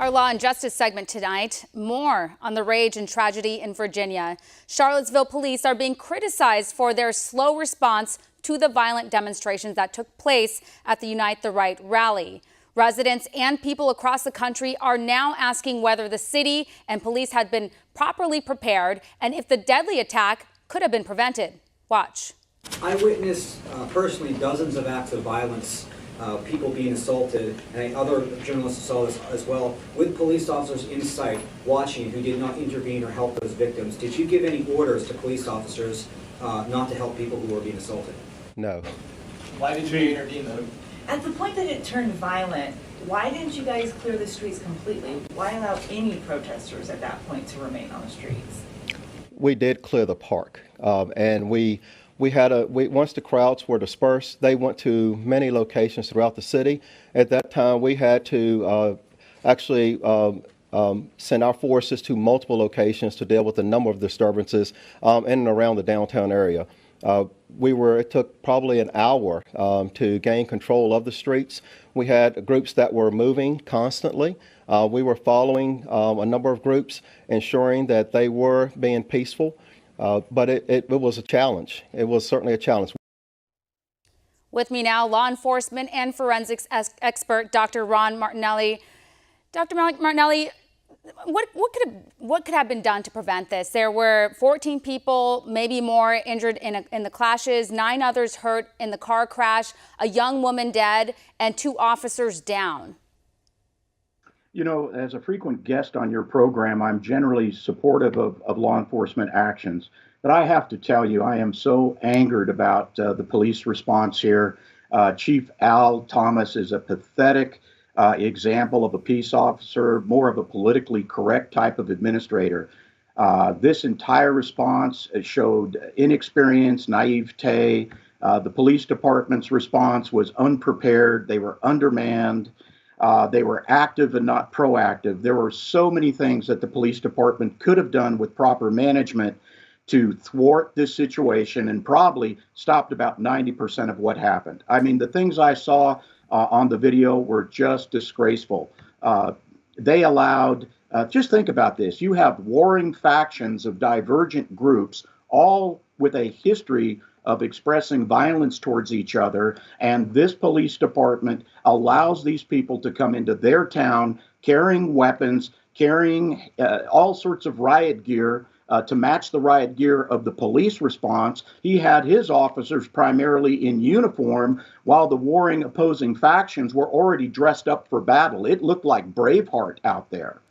Our Law and Justice segment tonight. More on the rage and tragedy in Virginia. Charlottesville police are being criticized for their slow response to the violent demonstrations that took place at the Unite the Right rally. Residents and people across the country are now asking whether the city and police had been properly prepared and if the deadly attack could have been prevented. Watch. I witnessed personally dozens of acts of violence, people being assaulted, and other journalists saw this as well, with police officers in sight watching who did not intervene or help those victims. Did you give any orders to police officers not to help people who were being assaulted? No. Why did you intervene though? At the point that it turned violent, why didn't you guys clear the streets completely? Why allow any protesters at that point to remain on the streets? We did clear the park, and once the crowds were dispersed, they went to many locations throughout the city. At that time, we had to actually send our forces to multiple locations to deal with a number of disturbances in and around the downtown area. It took probably an hour to gain control of the streets. We had groups that were moving constantly. We were following a number of groups, ensuring that they were being peaceful. But it was a challenge. It was certainly a challenge. With me now, law enforcement and forensics expert Dr. Ron Martinelli. Dr. Martinelli, what could have been done to prevent this? There were 14 people, maybe more, injured in the clashes, 9 others hurt in the car crash, a young woman dead, and 2 officers down. You know, as a frequent guest on your program, I'm generally supportive of law enforcement actions. But I have to tell you, I am so angered about the police response here. Chief Al Thomas is a pathetic example of a peace officer, more of a politically correct type of administrator. This entire response showed inexperience, naivete. The police department's response was unprepared. They were undermanned. They were active and not proactive. There were so many things that the police department could have done with proper management to thwart this situation and probably stopped about 90% of what happened. I mean, the things I saw on the video were just disgraceful. They allowed, just think about this, you have warring factions of divergent groups, all with a history of expressing violence towards each other, and this police department allows these people to come into their town carrying weapons, carrying all sorts of riot gear to match the riot gear of the police response. He had his officers primarily in uniform while the warring opposing factions were already dressed up for battle. It looked like Braveheart out there.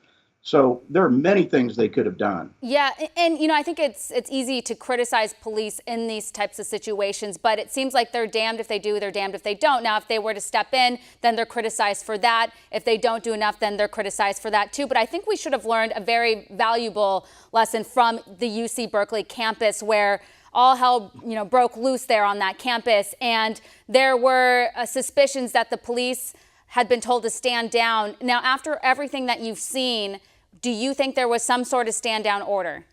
So there are many things they could have done. Yeah, and I think it's easy to criticize police in these types of situations, but it seems like they're damned if they do, they're damned if they don't. Now, if they were to step in, then they're criticized for that. If they don't do enough, then they're criticized for that too. But I think we should have learned a very valuable lesson from the UC Berkeley campus, where all hell, broke loose there on that campus, and there were suspicions that the police had been told to stand down. Now, after everything that you've seen, do you think there was some sort of stand down order?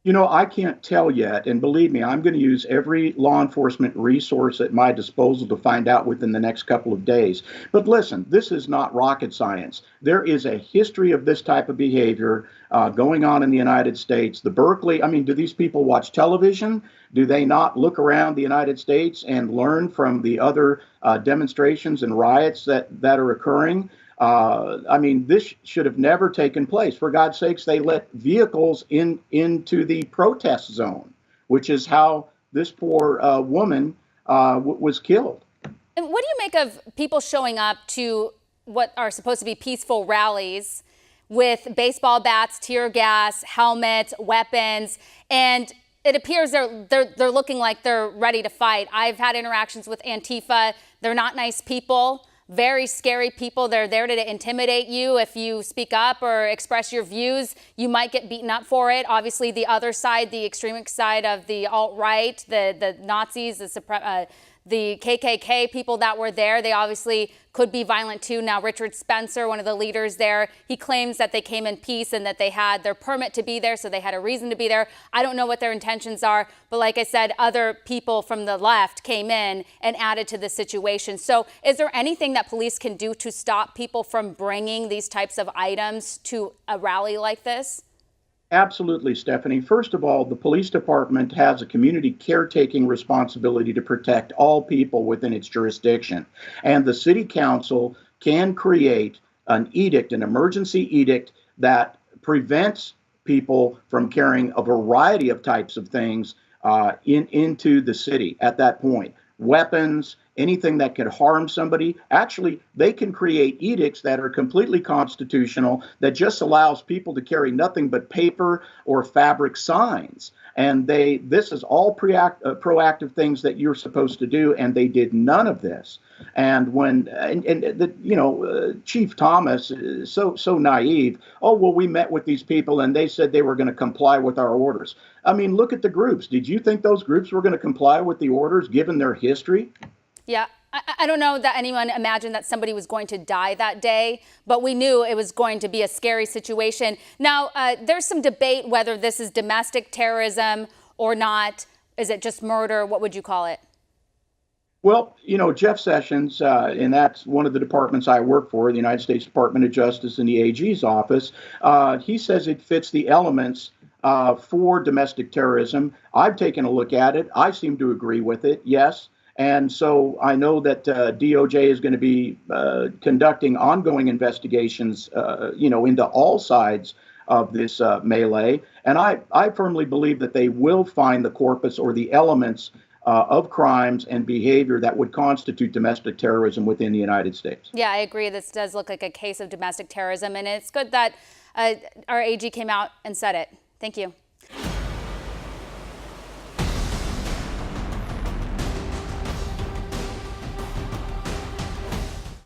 You know, I can't tell yet. And believe me, I'm going to use every law enforcement resource at my disposal to find out within the next couple of days. But listen, this is not rocket science. There is a history of this type of behavior going on in the United States. The Berkeley, do these people watch television? Do they not look around the United States and learn from the other demonstrations and riots that are occurring? This should have never taken place. For God's sakes, they let vehicles into the protest zone, which is how this poor woman was killed. And what do you make of people showing up to what are supposed to be peaceful rallies with baseball bats, tear gas, helmets, weapons, and it appears they're looking like they're ready to fight? I've had interactions with Antifa. They're not nice people. Very scary people. They're there to intimidate you. If you speak up or express your views, you might get beaten up for it. Obviously, the other side, the extremist side of the alt-right, the Nazis, the KKK people that were there. They obviously could be violent too. Now, Richard Spencer, one of the leaders there, he claims that they came in peace and that they had their permit to be there, so they had a reason to be there. I don't know what their intentions are, but like I said, other people from the left came in and added to the situation. So is there anything that police can do to stop people from bringing these types of items to a rally like this? Absolutely, Stephanie. First of all, the police department has a community caretaking responsibility to protect all people within its jurisdiction. And the city council can create an edict, an emergency edict that prevents people from carrying a variety of types of things into the city at that point. Weapons, anything that could harm somebody. Actually, they can create edicts that are completely constitutional that just allows people to carry nothing but paper or fabric signs. And this is all proactive things that you're supposed to do, and they did none of this. And Chief Thomas is so naive. Oh, well, we met with these people and they said they were going to comply with our orders. I mean, look at the groups. Did you think those groups were going to comply with the orders given their history? Yeah, I don't know that anyone imagined that somebody was going to die that day, but we knew it was going to be a scary situation. Now, there's some debate whether this is domestic terrorism or not. Is it just murder? What would you call it? Well, Jeff Sessions, and that's one of the departments I work for, the United States Department of Justice and the AG's office. He says it fits the elements for domestic terrorism. I've taken a look at it. I seem to agree with it, yes. And so I know that DOJ is going to be conducting ongoing investigations, into all sides of this melee. And I firmly believe that they will find the corpus or the elements of crimes and behavior that would constitute domestic terrorism within the United States. Yeah, I agree. This does look like a case of domestic terrorism, and it's good that our AG came out and said it. Thank you.